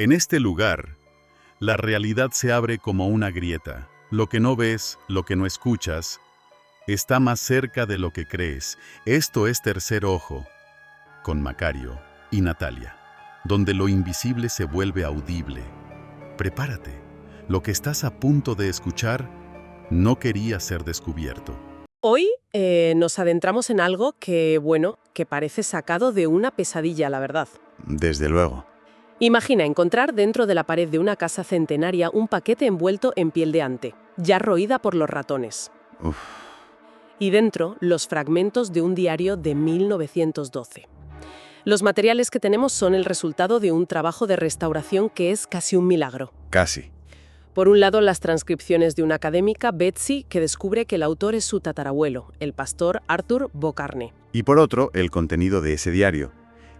En este lugar, la realidad se abre como una grieta. Lo que no ves, lo que no escuchas, está más cerca de lo que crees. Esto es Tercer Ojo, con Macario y Natalia, donde lo invisible se vuelve audible. Prepárate, lo que estás a punto de escuchar no quería ser descubierto. Hoy nos adentramos en algo que parece sacado de una pesadilla, la verdad. Desde luego. Imagina encontrar dentro de la pared de una casa centenaria un paquete envuelto en piel de ante, ya roída por los ratones. Uf, Y dentro, los fragmentos de un diario de 1912. Los materiales que tenemos son el resultado de un trabajo de restauración que es casi un milagro. casi. Por un lado, las transcripciones de una académica, Betsy, que descubre que el autor es su tatarabuelo, el pastor Arthur Bocarne. Y por otro, el contenido de ese diario,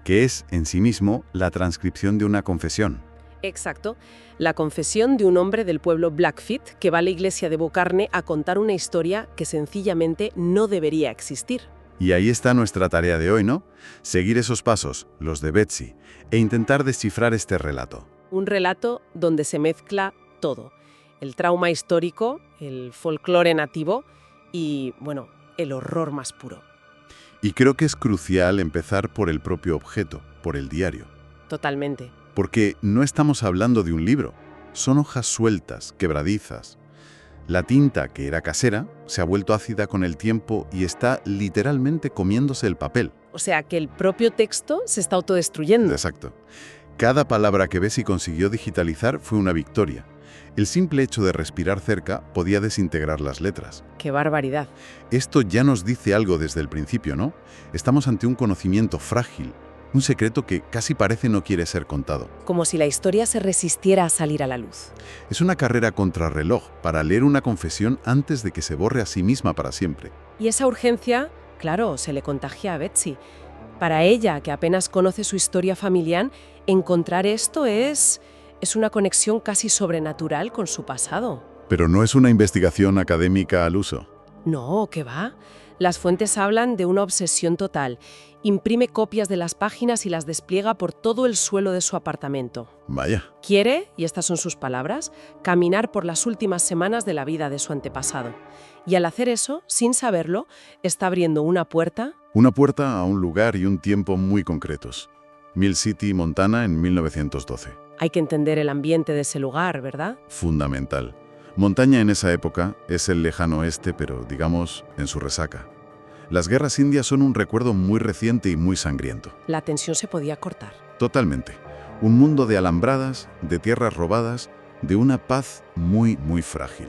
que es, en sí mismo, la transcripción de una confesión. Exacto, la confesión de un hombre del pueblo Blackfeet que va a la iglesia de Bocarne a contar una historia que sencillamente no debería existir. Y ahí está nuestra tarea de hoy, ¿no? Seguir esos pasos, los de Betsy, e intentar descifrar este relato. Un relato donde se mezcla todo. El trauma histórico, el folclore nativo y, el horror más puro. Y creo que es crucial empezar por el propio objeto, por el diario. Totalmente. Porque no estamos hablando de un libro, son hojas sueltas, quebradizas. La tinta, que era casera, se ha vuelto ácida con el tiempo y está literalmente comiéndose el papel. O sea que el propio texto se está autodestruyendo. Exacto. Cada palabra que Betsy consiguió digitalizar fue una victoria. El simple hecho de respirar cerca podía desintegrar las letras. ¡Qué barbaridad! Esto ya nos dice algo desde el principio, ¿no? Estamos ante un conocimiento frágil, un secreto que casi parece no quiere ser contado. Como si la historia se resistiera a salir a la luz. Es una carrera contrarreloj para leer una confesión antes de que se borre a sí misma para siempre. Y esa urgencia, claro, se le contagia a Betsy. Para ella, que apenas conoce su historia familiar, encontrar esto es una conexión casi sobrenatural con su pasado. Pero no es una investigación académica al uso. No, ¿qué va? Las fuentes hablan de una obsesión total. Imprime copias de las páginas y las despliega por todo el suelo de su apartamento. Vaya. Quiere, y estas son sus palabras, caminar por las últimas semanas de la vida de su antepasado. Y al hacer eso, sin saberlo, está abriendo una puerta. Una puerta a un lugar y un tiempo muy concretos. Mill City, Montana, en 1912. Hay que entender el ambiente de ese lugar, ¿verdad? Fundamental. Montaña en esa época es el lejano oeste, pero, digamos, en su resaca. Las guerras indias son un recuerdo muy reciente y muy sangriento. La tensión se podía cortar. Totalmente. Un mundo de alambradas, de tierras robadas, de una paz muy, muy frágil.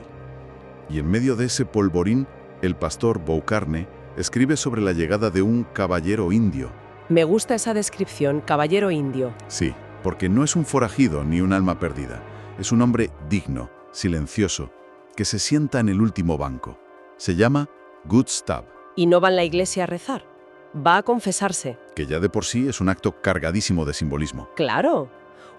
Y en medio de ese polvorín, el pastor Bocarne escribe sobre la llegada de un caballero indio. Me gusta esa descripción, caballero indio. Sí, porque no es un forajido ni un alma perdida. Es un hombre digno, silencioso, que se sienta en el último banco. Se llama Gustav. Y no va a la iglesia a rezar. Va a confesarse. Que ya de por sí es un acto cargadísimo de simbolismo. ¡Claro!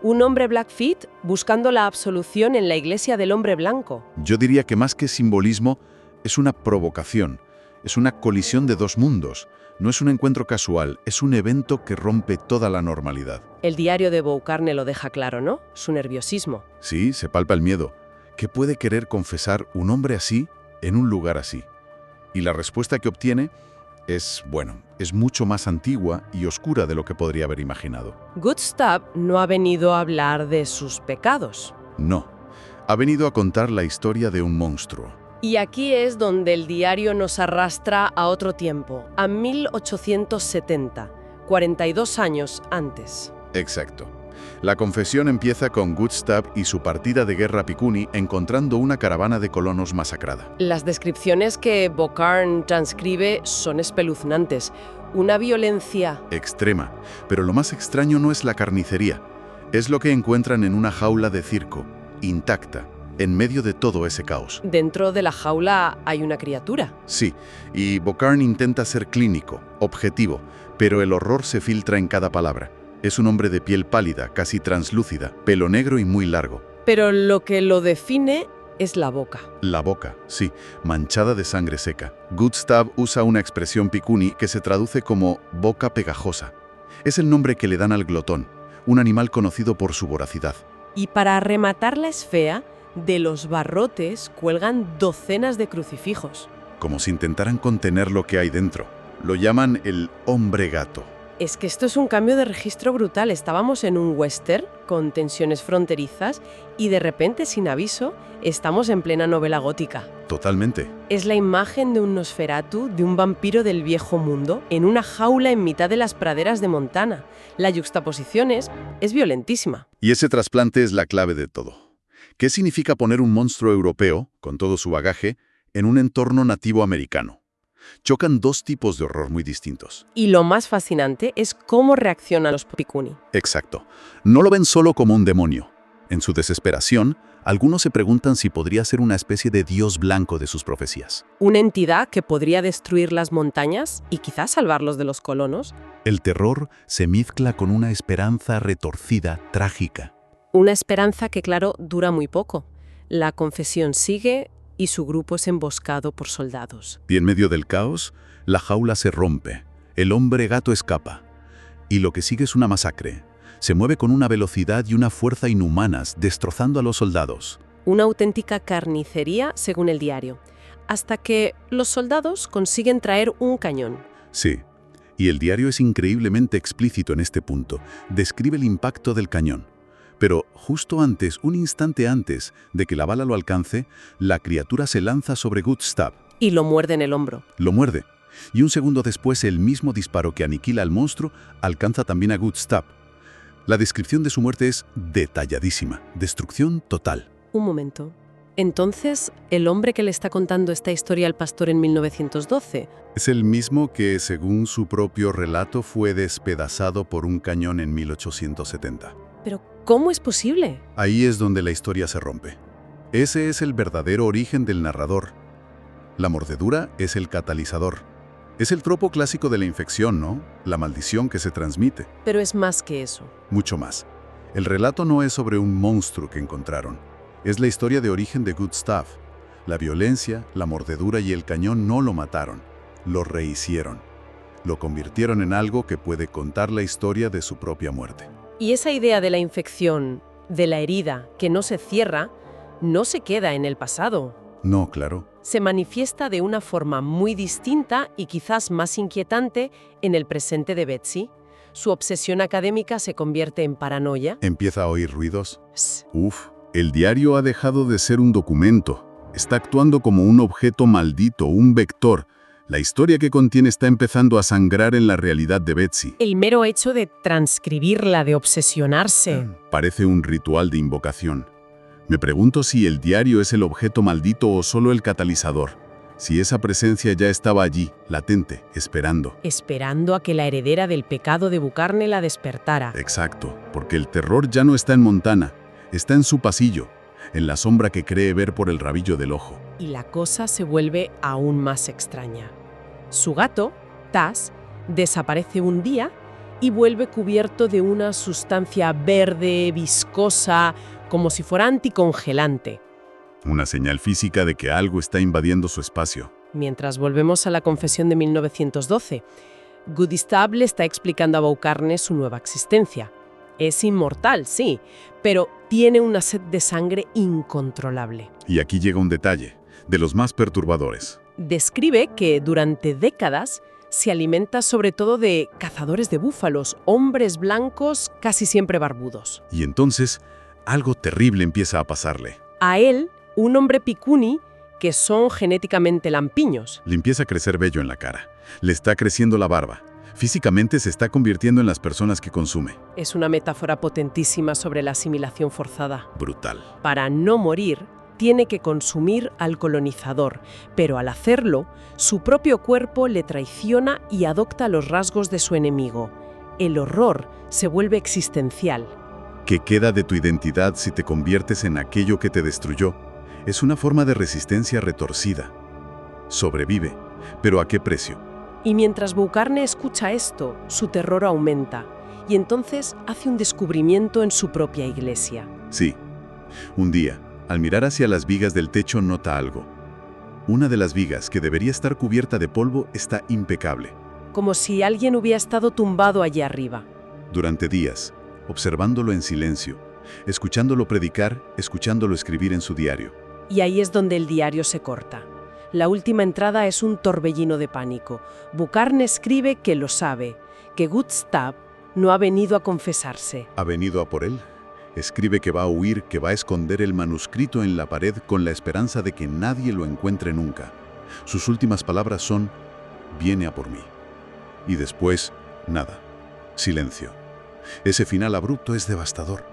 Un hombre Blackfeet buscando la absolución en la iglesia del hombre blanco. Yo diría que más que simbolismo, es una provocación. Es una colisión de dos mundos. No es un encuentro casual, es un evento que rompe toda la normalidad. El diario de Bocarne lo deja claro, ¿no? Su nerviosismo. Sí, se palpa el miedo. ¿Qué puede querer confesar un hombre así en un lugar así? Y la respuesta que obtiene es mucho más antigua y oscura de lo que podría haber imaginado. Gustav no ha venido a hablar de sus pecados. No, ha venido a contar la historia de un monstruo. Y aquí es donde el diario nos arrastra a otro tiempo, a 1870, 42 años antes. Exacto. La confesión empieza con Gustav y su partida de guerra a Pikuni encontrando una caravana de colonos masacrada. Las descripciones que Bocarne transcribe son espeluznantes. Una violencia Extrema. Pero lo más extraño no es la carnicería. Es lo que encuentran en una jaula de circo, intacta, en medio de todo ese caos. Dentro de la jaula hay una criatura. Sí, y Bocarne intenta ser clínico, objetivo, pero el horror se filtra en cada palabra. Es un hombre de piel pálida, casi translúcida, pelo negro y muy largo. Pero lo que lo define es la boca. La boca, sí, manchada de sangre seca. Gustav usa una expresión Pikuni que se traduce como boca pegajosa. Es el nombre que le dan al glotón, un animal conocido por su voracidad. Y para rematar la esfera, de los barrotes cuelgan docenas de crucifijos. Como si intentaran contener lo que hay dentro. Lo llaman el hombre gato. Es que esto es un cambio de registro brutal. Estábamos en un western con tensiones fronterizas y de repente, sin aviso, estamos en plena novela gótica. Totalmente. Es la imagen de un Nosferatu, de un vampiro del viejo mundo, en una jaula en mitad de las praderas de Montana. La yuxtaposición es violentísima. Y ese trasplante es la clave de todo. ¿Qué significa poner un monstruo europeo, con todo su bagaje, en un entorno nativo americano? Chocan dos tipos de horror muy distintos. Y lo más fascinante es cómo reaccionan los Pikuni. Exacto. No lo ven solo como un demonio. En su desesperación, algunos se preguntan si podría ser una especie de dios blanco de sus profecías. Una entidad que podría destruir las montañas y quizás salvarlos de los colonos. El terror se mezcla con una esperanza retorcida, trágica. Una esperanza que, claro, dura muy poco. La confesión sigue y su grupo es emboscado por soldados. Y en medio del caos, la jaula se rompe, el hombre gato escapa. Y lo que sigue es una masacre. Se mueve con una velocidad y una fuerza inhumanas, destrozando a los soldados. Una auténtica carnicería, según el diario. Hasta que los soldados consiguen traer un cañón. Sí, y el diario es increíblemente explícito en este punto. Describe el impacto del cañón. Pero justo antes, un instante antes de que la bala lo alcance, la criatura se lanza sobre Gustav. Y lo muerde en el hombro. Lo muerde. Y un segundo después, el mismo disparo que aniquila al monstruo alcanza también a Gustav. La descripción de su muerte es detalladísima. Destrucción total. Un momento. Entonces, ¿el hombre que le está contando esta historia al pastor en 1912? Es el mismo que, según su propio relato, fue despedazado por un cañón en 1870. ¿Pero cómo es posible? Ahí es donde la historia se rompe. Ese es el verdadero origen del narrador. La mordedura es el catalizador. Es el tropo clásico de la infección, ¿no? La maldición que se transmite. Pero es más que eso. Mucho más. El relato no es sobre un monstruo que encontraron. Es la historia de origen de Gustav. La violencia, la mordedura y el cañón no lo mataron. Lo rehicieron. Lo convirtieron en algo que puede contar la historia de su propia muerte. Y esa idea de la infección, de la herida que no se cierra, no se queda en el pasado. No, claro. Se manifiesta de una forma muy distinta y quizás más inquietante en el presente de Betsy. Su obsesión académica se convierte en paranoia. Empieza a oír ruidos. Psst. El diario ha dejado de ser un documento. Está actuando como un objeto maldito, un vector. La historia que contiene está empezando a sangrar en la realidad de Betsy. El mero hecho de transcribirla, de obsesionarse. Parece un ritual de invocación. Me pregunto si el diario es el objeto maldito o solo el catalizador. Si esa presencia ya estaba allí, latente, esperando. Esperando a que la heredera del pecado de Bucarne la despertara. Exacto, porque el terror ya no está en Montana, está en su pasillo, en la sombra que cree ver por el rabillo del ojo. Y la cosa se vuelve aún más extraña. Su gato, Taz, desaparece un día y vuelve cubierto de una sustancia verde, viscosa, como si fuera anticongelante. Una señal física de que algo está invadiendo su espacio. Mientras volvemos a la confesión de 1912, Gustav le está explicando a Beaucarne su nueva existencia. Es inmortal, sí, pero tiene una sed de sangre incontrolable. Y aquí llega un detalle, de los más perturbadores. Describe que durante décadas se alimenta sobre todo de cazadores de búfalos, hombres blancos casi siempre barbudos. Y entonces, algo terrible empieza a pasarle. A él, un hombre Pikuni, que son genéticamente lampiños. Le empieza a crecer vello en la cara. Le está creciendo la barba. Físicamente se está convirtiendo en las personas que consume. Es una metáfora potentísima sobre la asimilación forzada. Brutal. Para no morir, tiene que consumir al colonizador, pero al hacerlo, su propio cuerpo le traiciona y adopta los rasgos de su enemigo. El horror se vuelve existencial. ¿Qué queda de tu identidad si te conviertes en aquello que te destruyó? Es una forma de resistencia retorcida. Sobrevive, pero ¿a qué precio? Y mientras Beaucarne escucha esto, su terror aumenta, y entonces hace un descubrimiento en su propia iglesia. Sí. Un día, al mirar hacia las vigas del techo, nota algo. Una de las vigas, que debería estar cubierta de polvo, está impecable. Como si alguien hubiera estado tumbado allí arriba. Durante días, observándolo en silencio, escuchándolo predicar, escuchándolo escribir en su diario. Y ahí es donde el diario se corta. La última entrada es un torbellino de pánico. Bucarne escribe que lo sabe, que Gustav no ha venido a confesarse. ¿Ha venido a por él? Escribe que va a huir, que va a esconder el manuscrito en la pared con la esperanza de que nadie lo encuentre nunca. Sus últimas palabras son: viene a por mí. Y después, nada. Silencio. Ese final abrupto es devastador.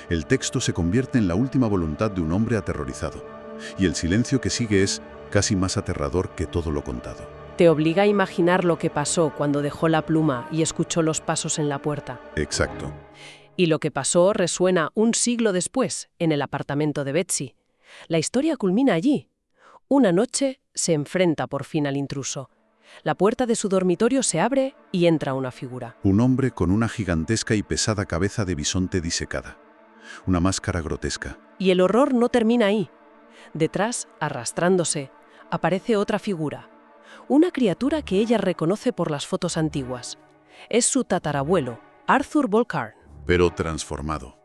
El texto se convierte en la última voluntad de un hombre aterrorizado. Y el silencio que sigue es casi más aterrador que todo lo contado. Te obliga a imaginar lo que pasó cuando dejó la pluma y escuchó los pasos en la puerta. Exacto. Y lo que pasó resuena un siglo después, en el apartamento de Betsy. La historia culmina allí. Una noche se enfrenta por fin al intruso. La puerta de su dormitorio se abre y entra una figura. Un hombre con una gigantesca y pesada cabeza de bisonte disecada. Una máscara grotesca. Y el horror no termina ahí. Detrás, arrastrándose, aparece otra figura. Una criatura que ella reconoce por las fotos antiguas. Es su tatarabuelo, Arthur Volcarn. Pero transformado.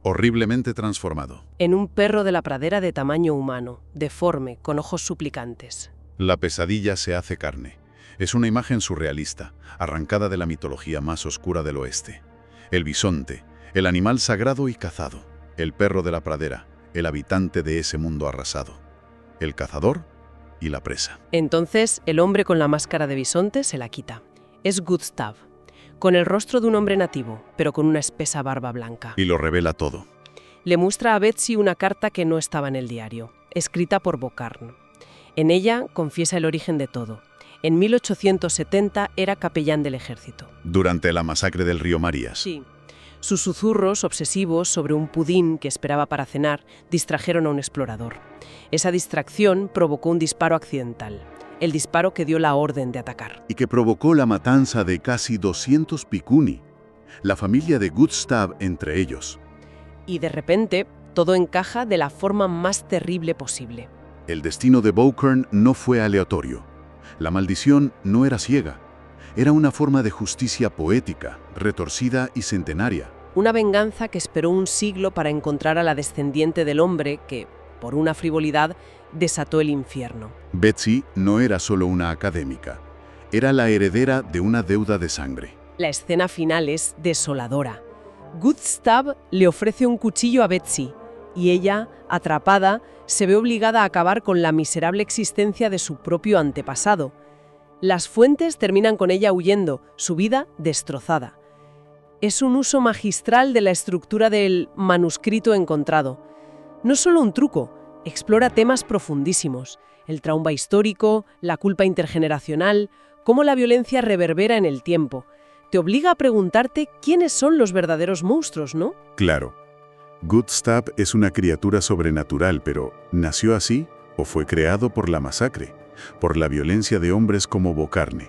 Horriblemente transformado. En un perro de la pradera de tamaño humano, deforme, con ojos suplicantes. La pesadilla se hace carne. Es una imagen surrealista, arrancada de la mitología más oscura del oeste. El bisonte, el animal sagrado y cazado. El perro de la pradera, el habitante de ese mundo arrasado. El cazador y la presa. Entonces, el hombre con la máscara de bisonte se la quita. Es Gustav, con el rostro de un hombre nativo, pero con una espesa barba blanca. Y lo revela todo. Le muestra a Betsy una carta que no estaba en el diario, escrita por Volcarn. En ella confiesa el origen de todo. En 1870 era capellán del ejército. Durante la masacre del río Marías. Sí. Sus susurros obsesivos sobre un pudín que esperaba para cenar distrajeron a un explorador. Esa distracción provocó un disparo accidental, el disparo que dio la orden de atacar. Y que provocó la matanza de casi 200 Pikuni, la familia de Gustav entre ellos. Y de repente, todo encaja de la forma más terrible posible. El destino de Volcarn no fue aleatorio. La maldición no era ciega. Era una forma de justicia poética, retorcida y centenaria. Una venganza que esperó un siglo para encontrar a la descendiente del hombre que, por una frivolidad, desató el infierno. Betsy no era solo una académica. Era la heredera de una deuda de sangre. La escena final es desoladora. Gustav le ofrece un cuchillo a Betsy y ella, atrapada, se ve obligada a acabar con la miserable existencia de su propio antepasado. Las fuentes terminan con ella huyendo, su vida destrozada. Es un uso magistral de la estructura del manuscrito encontrado. No solo un truco, explora temas profundísimos: el trauma histórico, la culpa intergeneracional, cómo la violencia reverbera en el tiempo. Te obliga a preguntarte quiénes son los verdaderos monstruos, ¿no? Claro. Gustav es una criatura sobrenatural, pero ¿nació así o fue creado por la masacre, por la violencia de hombres como Volcarn?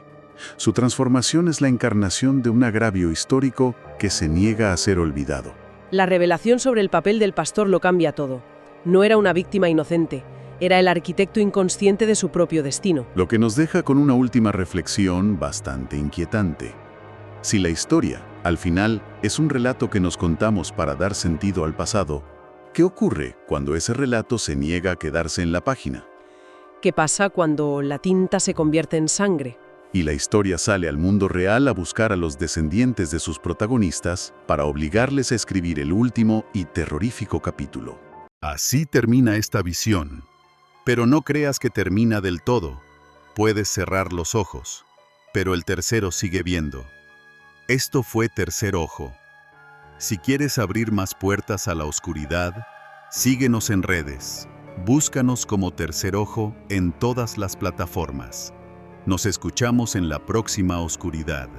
Su transformación es la encarnación de un agravio histórico que se niega a ser olvidado. La revelación sobre el papel del pastor lo cambia todo. No era una víctima inocente, era el arquitecto inconsciente de su propio destino. Lo que nos deja con una última reflexión bastante inquietante. Si la historia, al final, es un relato que nos contamos para dar sentido al pasado, ¿qué ocurre cuando ese relato se niega a quedarse en la página? ¿Qué pasa cuando la tinta se convierte en sangre? Y la historia sale al mundo real a buscar a los descendientes de sus protagonistas para obligarles a escribir el último y terrorífico capítulo. Así termina esta visión. Pero no creas que termina del todo. Puedes cerrar los ojos, pero el tercero sigue viendo. Esto fue Tercer Ojo. Si quieres abrir más puertas a la oscuridad, síguenos en redes. Búscanos como Tercer Ojo en todas las plataformas. Nos escuchamos en la próxima oscuridad.